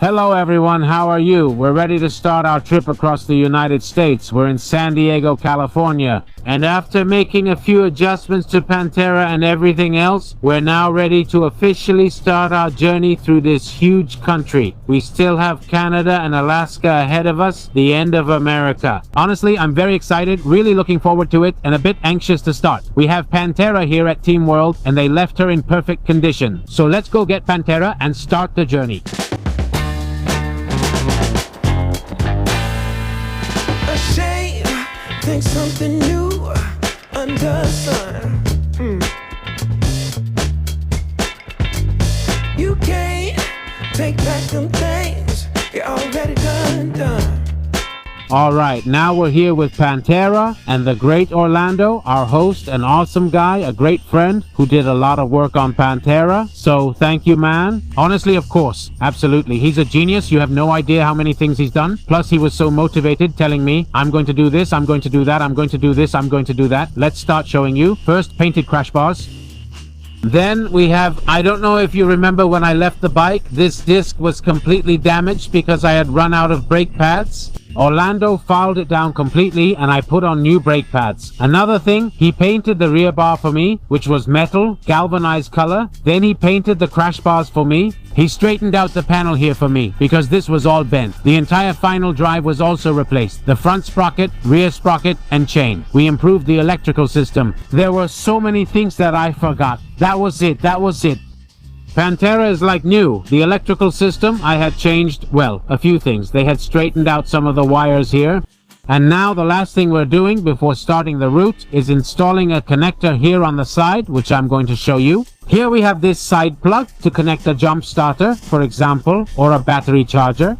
Hello everyone, how are you? We're ready to start our trip across the United States. We're in San Diego, California. And after making a few adjustments to Pantera and everything else, we're now ready to officially start our journey through this huge country. We still have Canada and Alaska ahead of us, the end of America. Honestly, I'm very excited, really looking forward to it, and a bit anxious to start. We have Pantera here at Team World, and they left her in perfect condition. So let's go get Pantera and start the journey. Think something new under the sun. You can't take back them things you're already done. Alright, now we're here with Pantera and the great Orlando, our host, an awesome guy, a great friend who did a lot of work on Pantera. So thank you, man. Honestly, of course, absolutely. He's a genius. You have no idea how many things he's done. Plus, he was so motivated, telling me, I'm going to do this, I'm going to do that, I'm going to do this, I'm going to do that. Let's start showing you. First, painted crash bars. Then we have, I don't know if you remember when I left the bike, this disc was completely damaged because I had run out of brake pads. Orlando filed it down completely and I put on new brake pads. Another thing, he painted the rear bar for me, which was metal, galvanized color. Then he painted the crash bars for me. He straightened out the panel here for me because this was all bent. The entire final drive was also replaced. The front sprocket, rear sprocket, and chain. We improved the electrical system. There were so many things that I forgot. That was it. Pantera is like new. The electrical system, I had changed, well, a few things. They had straightened out some of the wires here. And now the last thing we're doing before starting the route is installing a connector here on the side, which I'm going to show you. Here we have this side plug to connect a jump starter, for example, or a battery charger.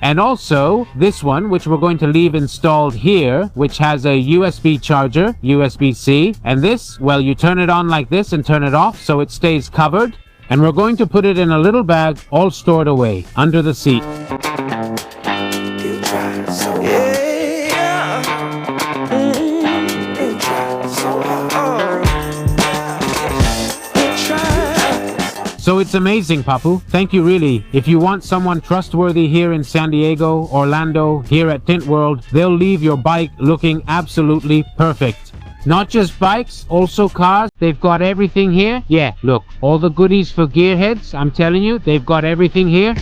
And also this one, which we're going to leave installed here, which has a USB charger, USB-C. And this, well, you turn it on like this and turn it off so it stays covered. And we're going to put it in a little bag, all stored away, under the seat. So it's amazing, Papu. Thank you, really. If you want someone trustworthy here in San Diego, Orlando, here at Tint World, they'll leave your bike looking absolutely perfect. Not just bikes, also cars. They've got everything here. Yeah, look, all the goodies for gearheads. I'm telling you, they've got everything here.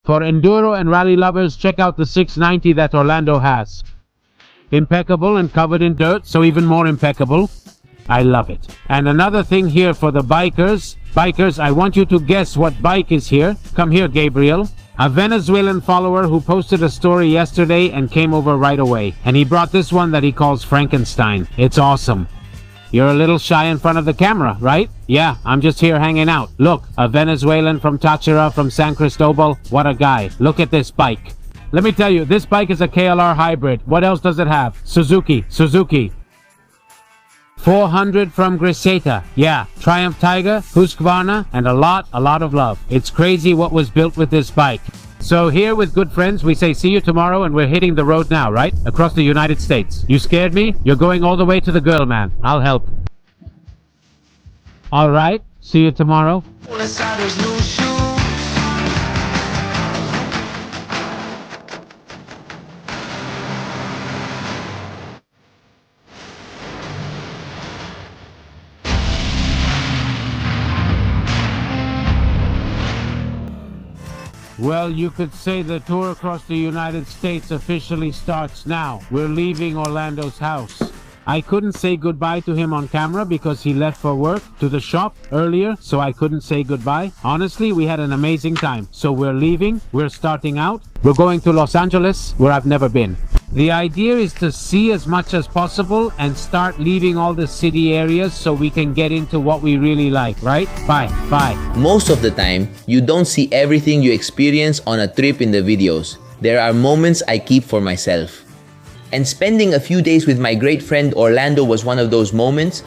For enduro and rally lovers, check out the 690 that Orlando has. Impeccable and covered in dirt, so even more impeccable. I love it. And another thing here for the bikers. Bikers, I want you to guess what bike is here. Come here, Gabriel. A Venezuelan follower who posted a story yesterday and came over right away. And he brought this one that he calls Frankenstein. It's awesome. You're a little shy in front of the camera, right? Yeah, I'm just here hanging out. Look, a Venezuelan from Táchira, from San Cristobal. What a guy. Look at this bike. Let me tell you, this bike is a KLR hybrid. What else does it have? Suzuki. 400 from Griseta. Yeah, Triumph Tiger, Husqvarna, and a lot of love. It's crazy what was built with this bike. So here with good friends, we say see you tomorrow, and we're hitting the road now, right? Across the United States. You scared me? You're going all the way to the girl, man. I'll help. All right, see you tomorrow. Well, you could say the tour across the United States officially starts now. We're leaving Orlando's house. I couldn't say goodbye to him on camera because he left for work to the shop earlier, so I couldn't say goodbye. Honestly, we had an amazing time. So we're leaving, we're starting out. We're going to Los Angeles, where I've never been. The idea is to see as much as possible and start leaving all the city areas so we can get into what we really like, right? Bye. Most of the time, you don't see everything you experience on a trip in the videos. There are moments I keep for myself. And spending a few days with my great friend Orlando was one of those moments.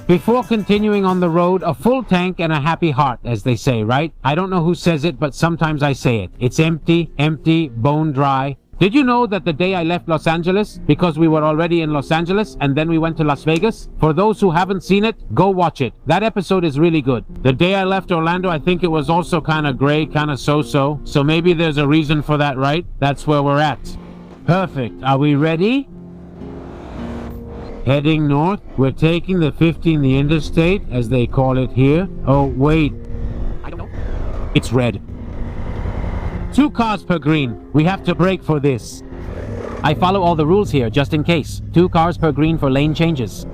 Before continuing on the road, a full tank and a happy heart, as they say, right? I don't know who says it, but sometimes I say it. It's empty, bone dry. Did you know that the day I left Los Angeles, because we were already in Los Angeles and then we went to Las Vegas? For those who haven't seen it, go watch it. That episode is really good. The day I left Orlando, I think it was also kind of gray, kind of so-so. So maybe there's a reason for that, right? That's where we're at. Perfect. Are we ready? Heading north, we're taking the 15, the interstate, as they call it here. Oh, wait. I don't know. It's red. 2 cars per green. We have to brake for this. I follow all the rules here, just in case. 2 cars per green for lane changes.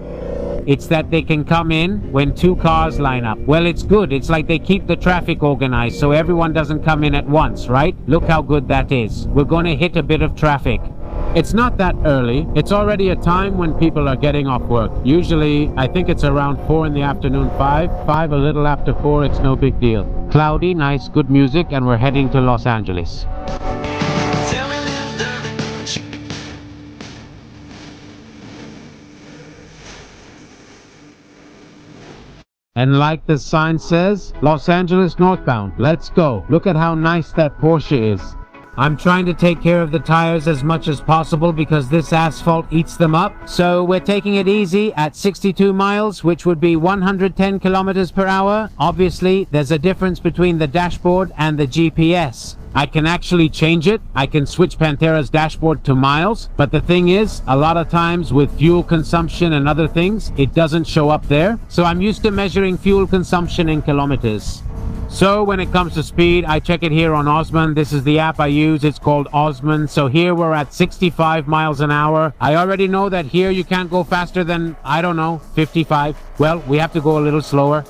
It's that they can come in when 2 cars line up. Well, it's good. It's like they keep the traffic organized so everyone doesn't come in at once, right? Look how good that is. We're going to hit a bit of traffic. It's not that early. It's already a time when people are getting off work. Usually, I think it's around 4 in the afternoon, 5 a little after 4, it's no big deal. Cloudy, nice, good music, and we're heading to Los Angeles. And like the sign says, Los Angeles northbound. Let's go. Look at how nice that Porsche is. I'm trying to take care of the tires as much as possible because this asphalt eats them up. So we're taking it easy at 62 miles, which would be 110 kilometers per hour. Obviously, there's a difference between the dashboard and the GPS. I can actually change it. I can switch Pantera's dashboard to miles. But the thing is, a lot of times with fuel consumption and other things, it doesn't show up there. So I'm used to measuring fuel consumption in kilometers. So when it comes to speed, I check it here on Osman. This is the app I use. It's called Osman. So here we're at 65 miles an hour. I already know that here you can't go faster than, I don't know, 55. Well, we have to go a little slower.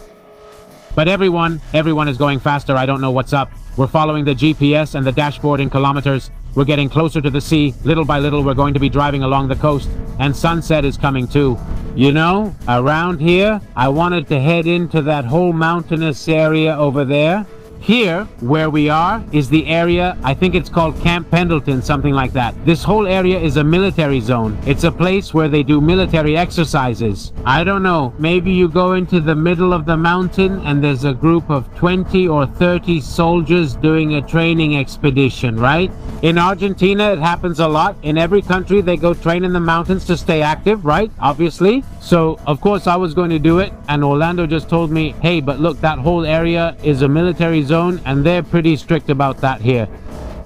But everyone is going faster. I don't know what's up. We're following the GPS and the dashboard in kilometers. We're getting closer to the sea. Little by little, we're going to be driving along the coast. And sunset is coming too. You know, around here, I wanted to head into that whole mountainous area over there. Here, where we are, is the area, I think it's called Camp Pendleton, something like that. This whole area is a military zone. It's a place where they do military exercises. I don't know, maybe you go into the middle of the mountain and there's a group of 20 or 30 soldiers doing a training expedition, right? In Argentina, it happens a lot. In every country, they go train in the mountains to stay active, right? Obviously. So, of course, I was going to do it. And Orlando just told me, hey, but look, that whole area is a military zone, and they're pretty strict about that here.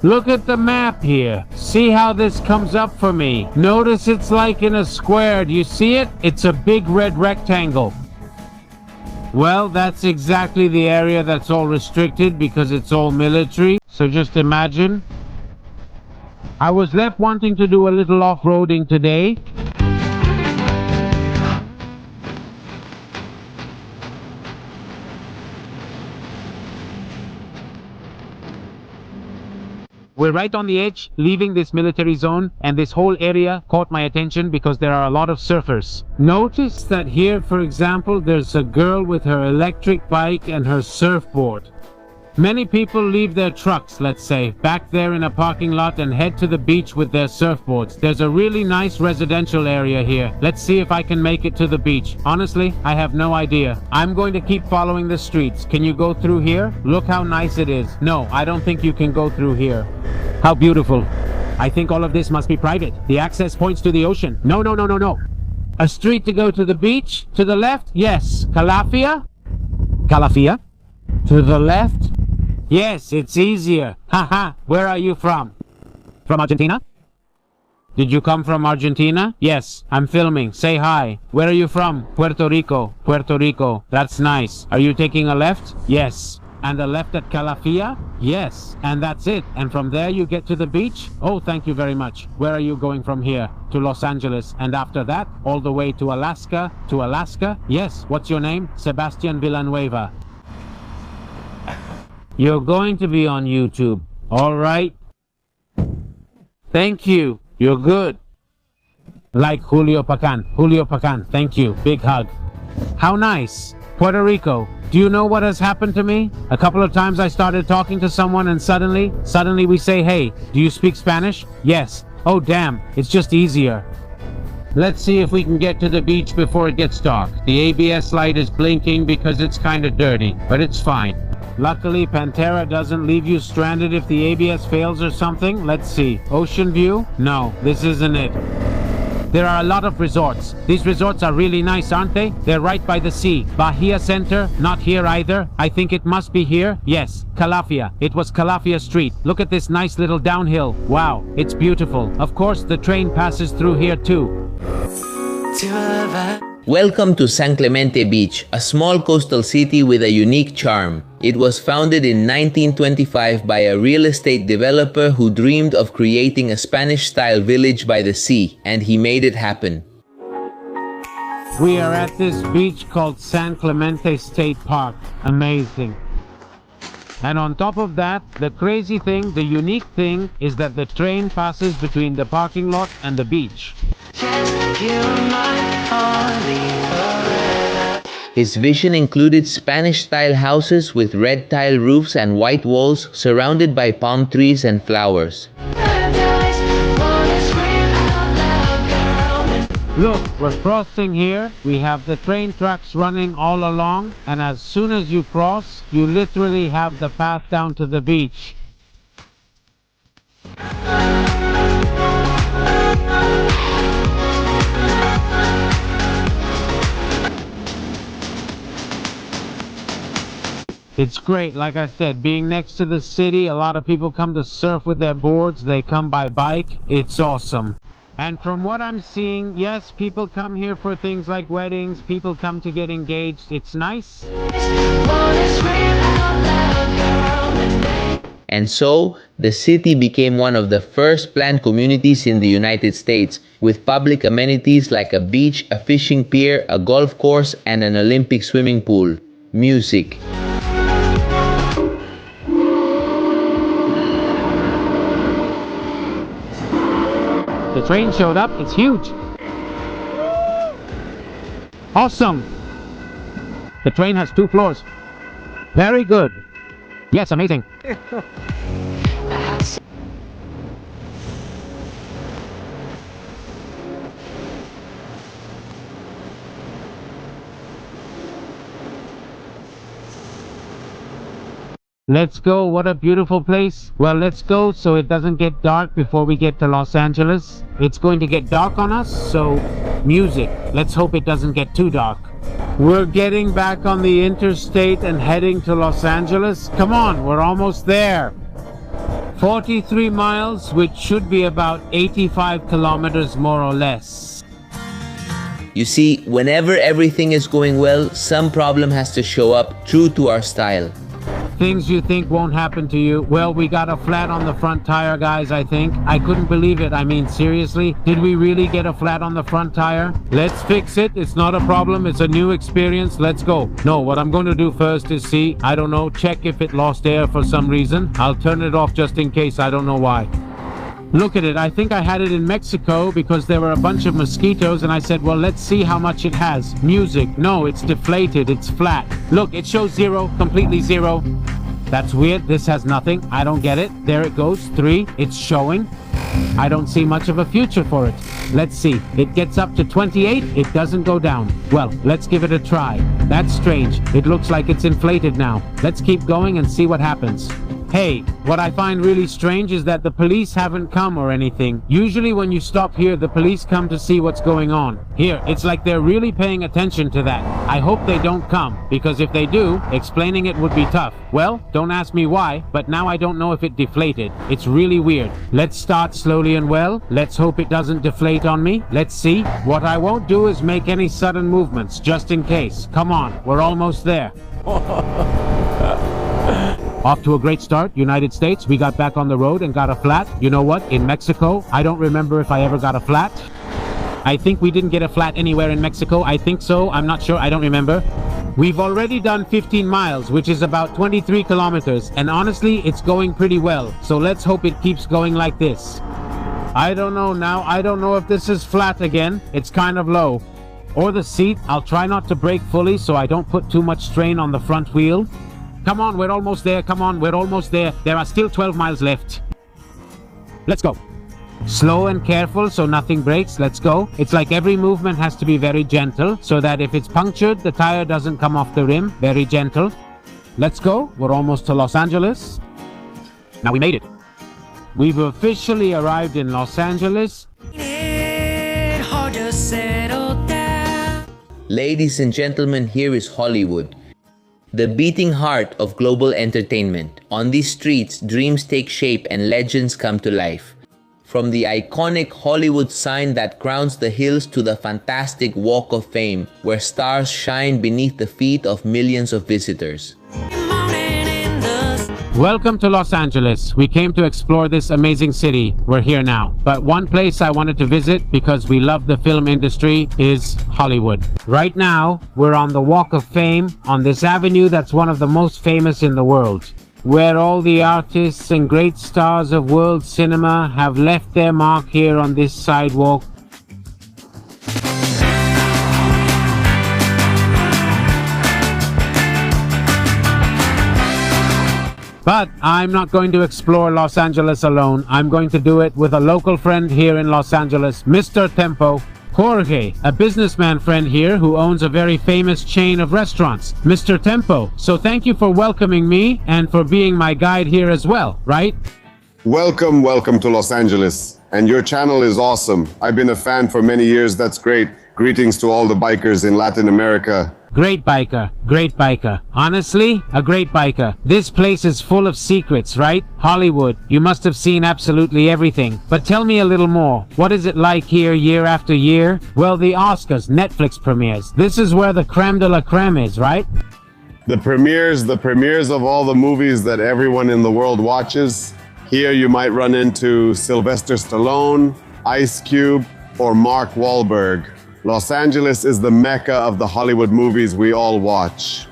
Look at the map here. See how this comes up for me? Notice it's like in a square. Do you see it? It's a big red rectangle. Well, that's exactly the area that's all restricted because it's all military. So just imagine. I was left wanting to do a little off-roading today. We're right on the edge, leaving this military zone, and this whole area caught my attention because there are a lot of surfers. Notice that here, for example, there's a girl with her electric bike and her surfboard. Many people leave their trucks, let's say, back there in a parking lot and head to the beach with their surfboards. There's a really nice residential area here. Let's see if I can make it to the beach. Honestly, I have no idea. I'm going to keep following the streets. Can you go through here? Look how nice it is. No, I don't think you can go through here. How beautiful. I think all of this must be private. The access points to the ocean. No. A street to go to the beach? To the left? Yes. Calafia? Calafia? To the left? Yes, it's easier. Haha, where are you from? From Argentina? Did you come from Argentina? Yes, I'm filming. Say hi. Where are you from? Puerto Rico. Puerto Rico. That's nice. Are you taking a left? Yes. And a left at Calafia? Yes. And that's it. And from there you get to the beach? Oh, thank you very much. Where are you going from here? To Los Angeles. And after that, all the way to Alaska? To Alaska? Yes. What's your name? Sebastian Villanueva. You're going to be on YouTube. All right. Thank you. You're good. Like Julio Pacan. Julio Pacan. Thank you. Big hug. How nice. Puerto Rico. Do you know what has happened to me? A couple of times I started talking to someone and suddenly we say, hey, do you speak Spanish? Yes. Oh, damn. It's just easier. Let's see if we can get to the beach before it gets dark. The ABS light is blinking because it's kind of dirty, but it's fine. Luckily, Pantera doesn't leave you stranded if the ABS fails or something. Let's see. Ocean view? No, this isn't it. There are a lot of resorts. These resorts are really nice, aren't they? They're right by the sea. Bahia Center? Not here either. I think it must be here. Yes, Calafia. It was Calafia Street. Look at this nice little downhill. Wow, it's beautiful. Of course, the train passes through here too. Welcome to San Clemente Beach, a small coastal city with a unique charm. It was founded in 1925 by a real estate developer who dreamed of creating a Spanish-style village by the sea, and he made it happen. We are at this beach called San Clemente State Park. Amazing. And on top of that, the crazy thing, the unique thing, is that the train passes between the parking lot and the beach. His vision included Spanish-style houses with red tile roofs and white walls surrounded by palm trees and flowers. Look, we're crossing here. We have the train tracks running all along, and as soon as you cross, you literally have the path down to the beach. It's great, like I said, being next to the city. A lot of people come to surf with their boards, they come by bike. It's awesome. And from what I'm seeing, yes, people come here for things like weddings, people come to get engaged. It's nice. And so, the city became one of the first planned communities in the United States, with public amenities like a beach, a fishing pier, a golf course, and an Olympic swimming pool. Music. The train showed up. It's huge. Awesome. The train has 2 floors. Very good. Yes, amazing. Let's go. What a beautiful place. Well, let's go so it doesn't get dark before we get to Los Angeles. It's going to get dark on us, so music. Let's hope it doesn't get too dark. We're getting back on the interstate and heading to Los Angeles. Come on, we're almost there. 43 miles, which should be about 85 kilometers more or less. You see, whenever everything is going well, some problem has to show up, true to our style. Things you think won't happen to you. Well, we got a flat on the front tire, guys, I think. I couldn't believe it. I mean, seriously? Did we really get a flat on the front tire? Let's fix it. It's not a problem. It's a new experience. Let's go. No, what I'm going to do first is see, I don't know, check if it lost air for some reason. I'll turn it off just in case. I don't know why. Look at it. I think I had it in Mexico because there were a bunch of mosquitoes and I said, well, let's see how much it has. Music. No, it's deflated. It's flat. Look, it shows 0, completely 0. That's weird. This has nothing. I don't get it. There it goes. 3. It's showing. I don't see much of a future for it. Let's see. It gets up to 28. It doesn't go down. Well, let's give it a try. That's strange. It looks like it's inflated now. Let's keep going and see what happens. Hey, what I find really strange is that the police haven't come or anything. Usually when you stop here, the police come to see what's going on. Here, it's like they're really paying attention to that. I hope they don't come, because if they do, explaining it would be tough. Well, don't ask me why, but now I don't know if it deflated. It's really weird. Let's start slowly and well. Let's hope it doesn't deflate on me. Let's see. What I won't do is make any sudden movements, just in case. Come on, we're almost there. Off to a great start, United States. We got back on the road and got a flat. You know what? In Mexico, I don't remember if I ever got a flat. I think we didn't get a flat anywhere in Mexico. I think so. I'm not sure. I don't remember. We've already done 15 miles, which is about 23 kilometers. And honestly, it's going pretty well. So let's hope it keeps going like this. I don't know now. I don't know if this is flat again. It's kind of low. Or the seat. I'll try not to brake fully so I don't put too much strain on the front wheel. Come on, we're almost there. Come on, we're almost there. There are still 12 miles left. Let's go. Slow and careful so nothing breaks. Let's go. It's like every movement has to be very gentle so that if it's punctured, the tire doesn't come off the rim. Very gentle. Let's go. We're almost to Los Angeles. Now we made it. We've officially arrived in Los Angeles. Ladies and gentlemen, here is Hollywood, the beating heart of global entertainment. On these streets, dreams take shape and legends come to life. From the iconic Hollywood sign that crowns the hills to the fantastic Walk of Fame, where stars shine beneath the feet of millions of visitors. Welcome to Los Angeles. We came to explore this amazing city. We're here now. But one place I wanted to visit because we love the film industry is Hollywood. Right now, we're on the Walk of Fame on this avenue that's one of the most famous in the world, where all the artists and great stars of world cinema have left their mark here on this sidewalk. But I'm not going to explore Los Angeles alone. I'm going to do it with a local friend here in Los Angeles, Mr. Tempo. Jorge, a businessman friend here who owns a very famous chain of restaurants, Mr. Tempo. So thank you for welcoming me and for being my guide here as well, right? Welcome to Los Angeles. And your channel is awesome. I've been a fan for many years. That's great. Greetings to all the bikers in Latin America. Great biker, great biker. Honestly, a great biker. This place is full of secrets, right? Hollywood, you must have seen absolutely everything. But tell me a little more. What is it like here year after year? Well, the Oscars, Netflix premieres. This is where the creme de la creme is, right? The premieres of all the movies that everyone in the world watches. Here you might run into Sylvester Stallone, Ice Cube, or Mark Wahlberg. Los Angeles is the mecca of the Hollywood movies we all watch.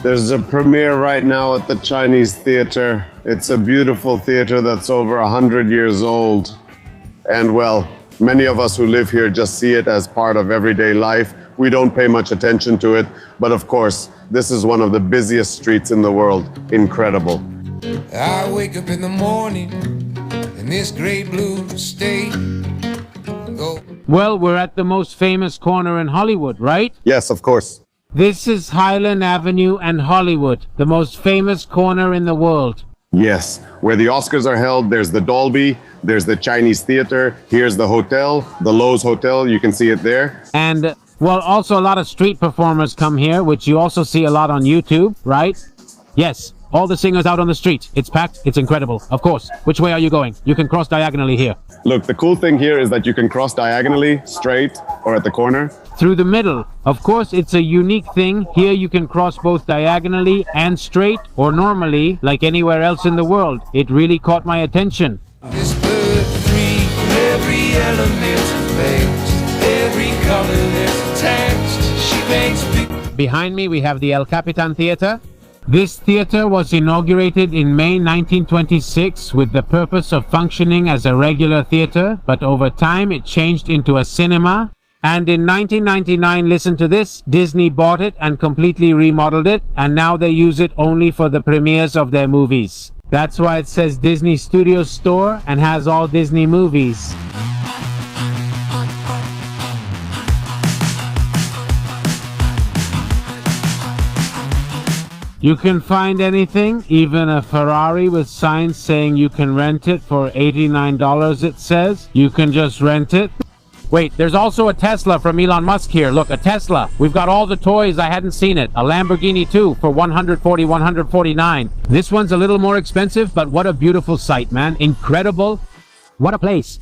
There's a premiere right now at the Chinese Theater. It's a beautiful theater that's over 100 years old. And well, many of us who live here just see it as part of everyday life. We don't pay much attention to it, but of course, this is one of the busiest streets in the world. Incredible. I wake up in the morning in this great blue state. Well, we're at the most famous corner in Hollywood, right? Yes, of course. This is Highland Avenue and Hollywood, the most famous corner in the world. Yes, where the Oscars are held, there's the Dolby, there's the Chinese Theater, here's the hotel, the Lowe's Hotel, you can see it there. And, well, also a lot of street performers come here, which you also see a lot on YouTube, right? Yes. All the singers out on the street. It's packed. It's incredible. Of course. Which way are you going? You can cross diagonally here. Look, the cool thing here is that you can cross diagonally, straight, or at the corner. Through the middle. Of course, it's a unique thing. Here you can cross both diagonally and straight, or normally, like anywhere else in the world. It really caught my attention. This bird free, every element makes, every color that's attached, she makes. Behind me, we have the El Capitan Theater. This theater was inaugurated in May 1926 with the purpose of functioning as a regular theater, but over time it changed into a cinema. And in 1999, listen to this, Disney bought it and completely remodeled it, and now they use it only for the premieres of their movies. That's why it says Disney Studios Store and has all Disney movies. You can find anything, even a Ferrari with signs saying you can rent it for $89, it says. You can just rent it. Wait, there's also a Tesla from Elon Musk here. Look, a Tesla. We've got all the toys. I hadn't seen it. A Lamborghini too for $140, $149. This one's a little more expensive, but what a beautiful sight, man. Incredible. What a place.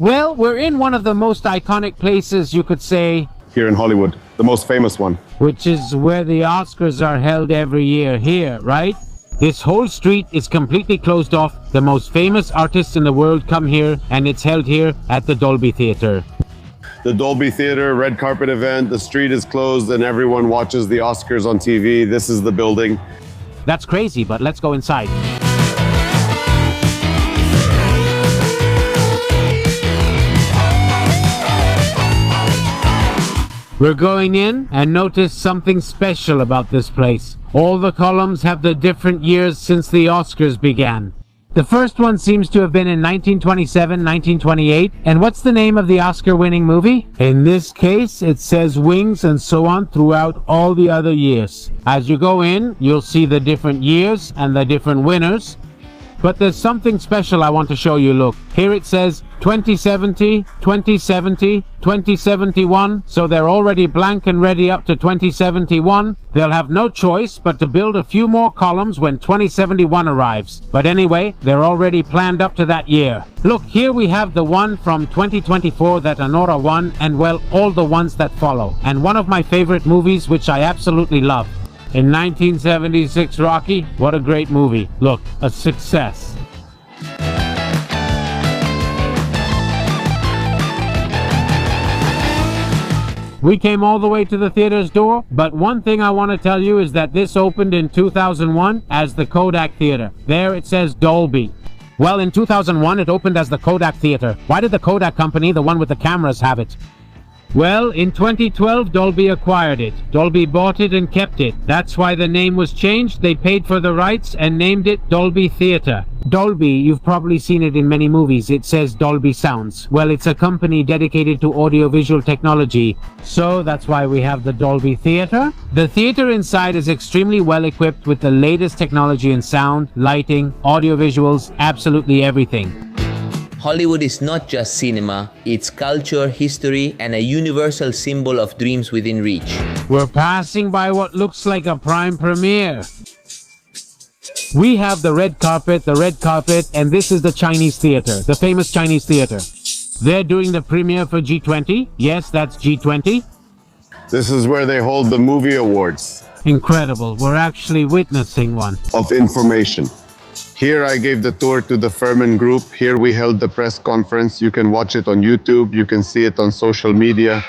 Well, we're in one of the most iconic places, you could say. Here in Hollywood, the most famous one. Which is where the Oscars are held every year here, right? This whole street is completely closed off. The most famous artists in the world come here, and it's held here at the Dolby Theater. The Dolby Theater, red carpet event, the street is closed and everyone watches the Oscars on TV. This is the building. That's crazy, but let's go inside. We're going in and notice something special about this place. All the columns have the different years since the Oscars began. The first one seems to have been in 1927, 1928. And what's the name of the Oscar-winning movie? In this case, it says Wings and so on throughout all the other years. As you go in, you'll see the different years and the different winners. But there's something special I want to show you. Look, here it says 2070, 2070, 2071. So they're already blank and ready up to 2071. They'll have no choice but to build a few more columns when 2071 arrives. But anyway, they're already planned up to that year. Look, here we have the one from 2024 that Honora won, and well, all the ones that follow. And one of my favorite movies, which I absolutely love. In 1976, Rocky, what a great movie. Look, a success. We came all the way to the theater's door, but one thing I want to tell you is that this opened in 2001 as the Kodak Theater. There it says Dolby. Well, in 2001 it opened as the Kodak Theater. Why did the Kodak company, the one with the cameras, have it? Well, in 2012, Dolby acquired it. Dolby bought it and kept it. That's why the name was changed. They paid for the rights and named it Dolby Theater. Dolby, you've probably seen it in many movies. It says Dolby Sounds. Well, it's a company dedicated to audiovisual technology. So that's why we have the Dolby Theater. The theater inside is extremely well equipped with the latest technology in sound, lighting, audiovisuals, absolutely everything. Hollywood is not just cinema, it's culture, history, and a universal symbol of dreams within reach. We're passing by what looks like a prime premiere. We have the red carpet, and this is the Chinese theater, the famous Chinese theater. They're doing the premiere for G20. Yes, that's G20. This is where they hold the movie awards. Incredible. We're actually witnessing one. Of information. Here I gave the tour to the Furman Group. Here we held the press conference. You can watch it on YouTube. You can see it on social media.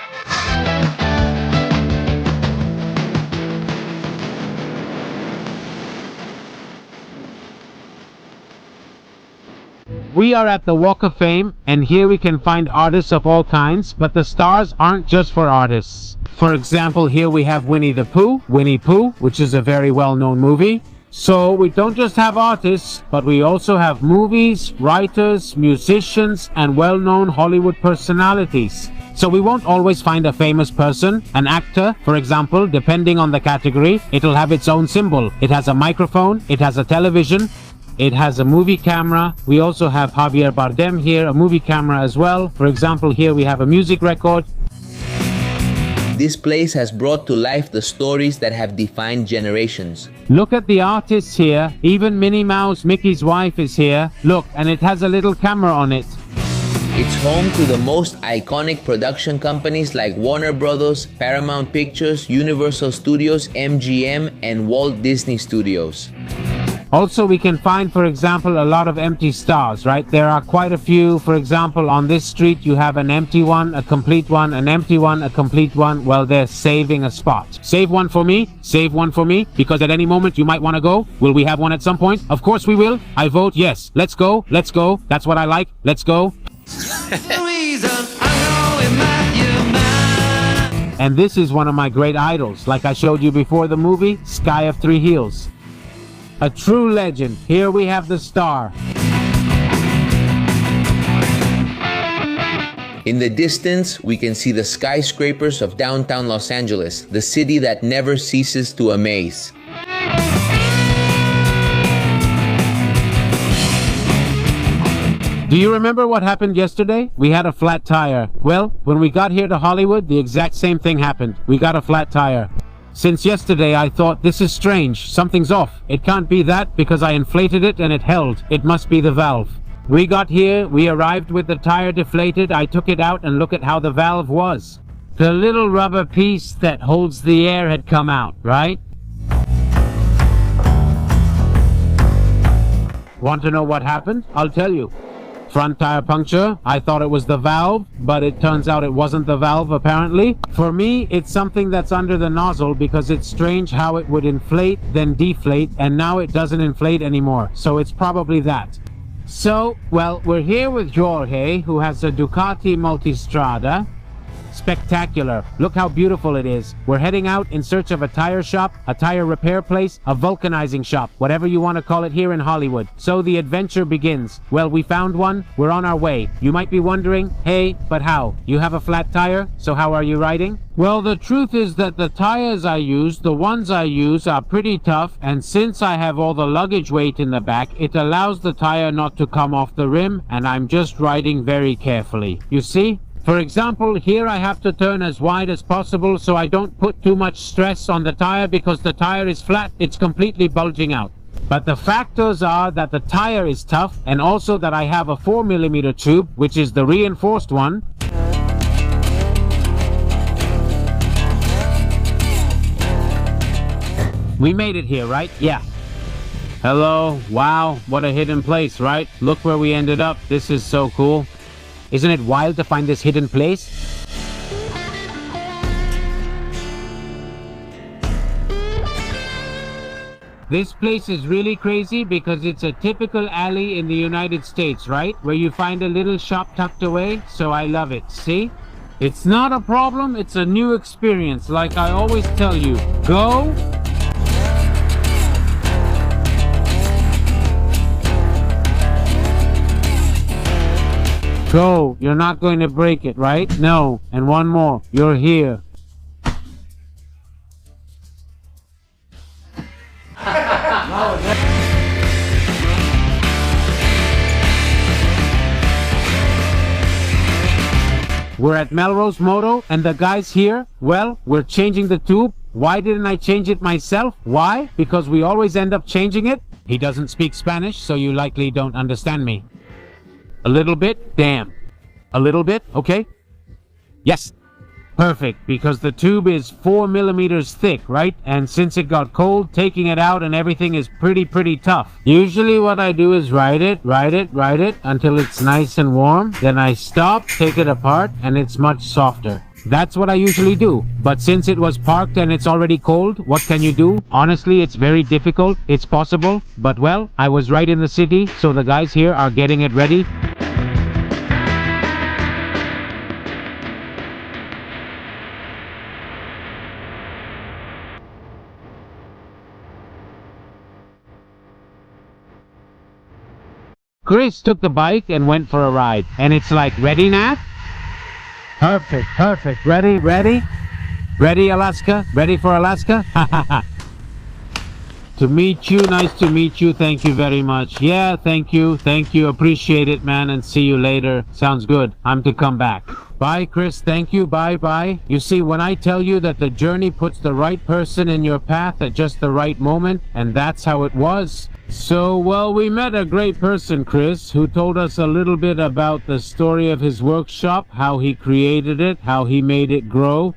We are at the Walk of Fame, and here we can find artists of all kinds, but the stars aren't just for artists. For example, here we have Winnie the Pooh, Winnie Pooh, which is a very well-known movie. So we don't just have artists, but we also have movies, writers, musicians, and well-known Hollywood personalities. So we won't always find a famous person. An actor, for example, depending on the category, it'll have its own symbol. It has a microphone, it has a television, it has a movie camera. We also have Javier Bardem here, a movie camera as well. For example, here we have a music record. This place has brought to life the stories that have defined generations. Look at the artists here. Even Minnie Mouse, Mickey's wife, is here. Look, and it has a little camera on it. It's home to the most iconic production companies like Warner Brothers, Paramount Pictures, Universal Studios, MGM, and Walt Disney Studios. Also, we can find, for example, a lot of empty stars, right? There are quite a few. For example, on this street, you have an empty one, a complete one, an empty one, a complete one. Well, they're saving a spot. Save one for me, because at any moment you might want to go. Will we have one at some point? Of course we will. I vote yes. Let's go. That's what I like. Let's go. And this is one of my great idols, like I showed you before the movie, Sky of Three Hills. A true legend. Here we have the star. In the distance, we can see the skyscrapers of downtown Los Angeles, the city that never ceases to amaze. Do you remember what happened yesterday? We had a flat tire. Well, when we got here to Hollywood, the exact same thing happened. We got a flat tire. Since yesterday, I thought, this is strange. Something's off. It can't be that because I inflated it and it held. It must be the valve. We got here, we arrived with the tire deflated. I took it out and look at how the valve was. The little rubber piece that holds the air had come out, right? Want to know what happened? I'll tell you. Front tire puncture. I thought it was the valve, but it turns out it wasn't the valve apparently. For me, it's something that's under the nozzle because it's strange how it would inflate, then deflate, and now it doesn't inflate anymore. So it's probably that. So, well, we're here with Jorge, who has a Ducati Multistrada. Spectacular. Look how beautiful it is. We're heading out in search of a tire shop, a tire repair place, a vulcanizing shop, whatever you want to call it here in Hollywood. So the adventure begins. Well, we found one. We're on our way. You might be wondering, hey, but how? You have a flat tire, so how are you riding? Well, the truth is that the tires I use, the ones I use, are pretty tough, and since I have all the luggage weight in the back, it allows the tire not to come off the rim, and I'm just riding very carefully. You see? For example, here I have to turn as wide as possible so I don't put too much stress on the tire because the tire is flat, it's completely bulging out. But the factors are that the tire is tough and also that I have a 4mm tube, which is the reinforced one. We made it here, right? Yeah. Hello. Wow. What a hidden place, right? Look where we ended up. This is so cool. Isn't it wild to find this hidden place? This place is really crazy because it's a typical alley in the United States, right? Where you find a little shop tucked away. So I love it. See? It's not a problem. It's a new experience. Like I always tell you, go. Go. You're not going to break it, right? No. And one more. You're here. We're at Melrose Moto, and the guys here, well, we're changing the tube. Why didn't I change it myself? Why? Because we always end up changing it. He doesn't speak Spanish, so you likely don't understand me. A little bit? Damn. A little bit? Okay. Yes. Perfect, because the tube is 4mm thick, right? And since it got cold, taking it out and everything is pretty tough. Usually what I do is ride it until it's nice and warm. Then I stop, take it apart, and it's much softer. That's what I usually do. But since it was parked and it's already cold, what can you do? Honestly, it's very difficult. It's possible. But well, I was right in the city, so the guys here are getting it ready. Chris took the bike and went for a ride. And it's like, ready, Nat? Perfect. Ready, Alaska? Ready for Alaska? To meet you, nice to meet you. Thank you very much. Yeah, thank you. Appreciate it, man, and see you later. Sounds good. I'm to come back. Bye, Chris. Thank you. Bye. You see, when I tell you that the journey puts the right person in your path at just the right moment, and that's how it was. So, well, we met a great person, Chris, who told us a little bit about the story of his workshop, how he created it, how he made it grow.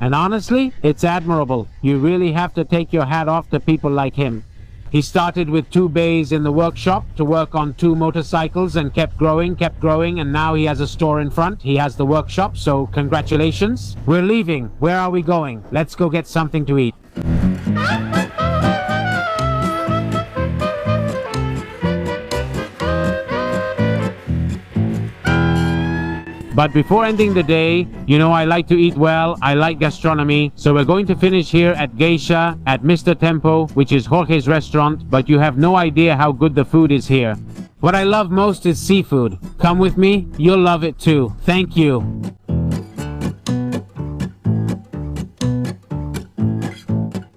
And honestly, it's admirable. You really have to take your hat off to people like him. He started with 2 bays in the workshop to work on 2 motorcycles and kept growing, and now he has a store in front. He has the workshop, so congratulations. We're leaving. Where are we going? Let's go get something to eat. But before ending the day, you know I like to eat well, I like gastronomy, so we're going to finish here at Geisha, at Mr. Tempo, which is Jorge's restaurant, but you have no idea how good the food is here. What I love most is seafood. Come with me, you'll love it too. Thank you.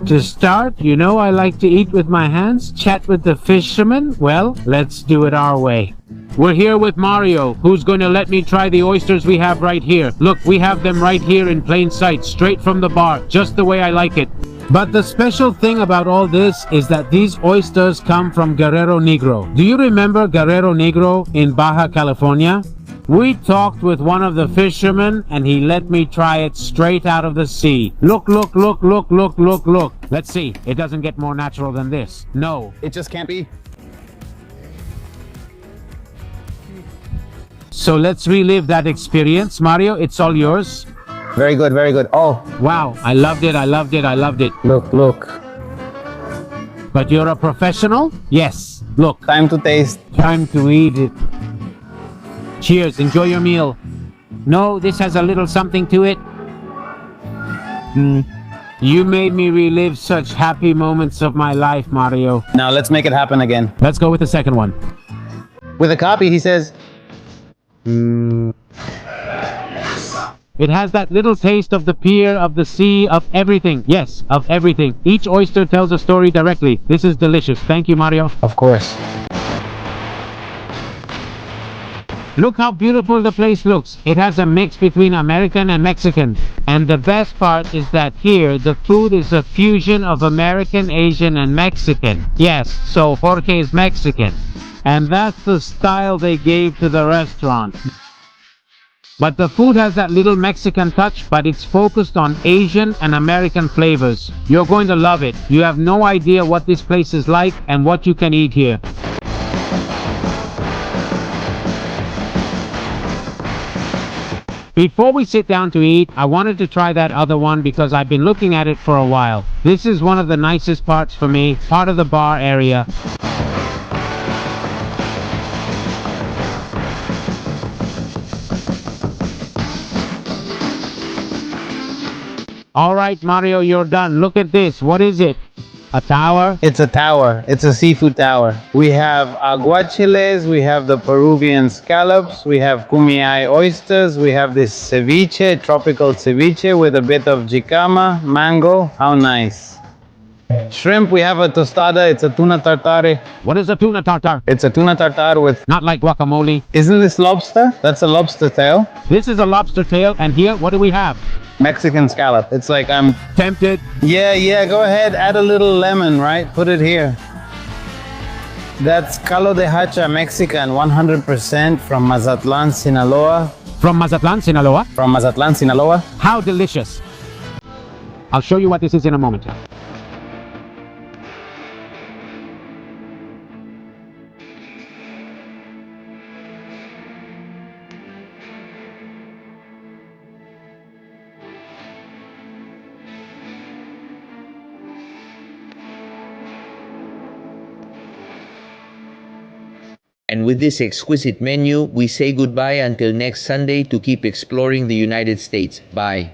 To start, you know I like to eat with my hands, chat with the fishermen. Well, let's do it our way. We're here with Mario, who's going to let me try the oysters we have right here. Look, we have them right here in plain sight, straight from the bar, just the way I like it. But the special thing about all this is that these oysters come from Guerrero Negro. Do you remember Guerrero Negro in Baja California? We talked with one of the fishermen and he let me try it straight out of the sea. Look. Let's see, it doesn't get more natural than this. No. It just can't be. So let's relive that experience. Mario, it's all yours. Very good. Oh, wow, I loved it. look. But you're a professional? Yes, look. Time to taste. Time to eat it. Cheers, enjoy your meal. No, this has a little something to it. You made me relive such happy moments of my life, Mario. Now let's make it happen again. Let's go with the second one. With a copy, he says, It has that little taste of the pier, of the sea, of everything. Yes, of everything. Each oyster tells a story directly. This is delicious. Thank you, Mario. of course. Look how beautiful the place looks. It has a mix between American and Mexican. And the best part is that here, the food is a fusion of American, Asian, and Mexican. Yes, so Jorge is Mexican. And that's the style they gave to the restaurant. But the food has that little Mexican touch, but it's focused on Asian and American flavors. You're going to love it. You have no idea what this place is like and what you can eat here. Before we sit down to eat, I wanted to try that other one because I've been looking at it for a while. This is one of the nicest parts for me, part of the bar area. All right, Mario, you're done. Look at this. What is it? A tower? It's a tower. It's a seafood tower. We have aguachiles, we have the Peruvian scallops, we have kumiai oysters, we have this ceviche, tropical ceviche with a bit of jicama, mango. How nice. Shrimp, we have a tostada. It's a tuna tartare. What is a tuna tartare? It's a tuna tartare with... Not like guacamole. Isn't this lobster? That's a lobster tail. This is a lobster tail, and here, what do we have? Mexican scallop. It's like I'm... Tempted. Yeah, go ahead. Add a little lemon, right? Put it here. That's calo de hacha Mexican, 100% from Mazatlan, Sinaloa. From Mazatlan, Sinaloa. From Mazatlan, Sinaloa. How delicious. I'll show you what this is in a moment. And with this exquisite menu, we say goodbye until next Sunday to keep exploring the United States. Bye.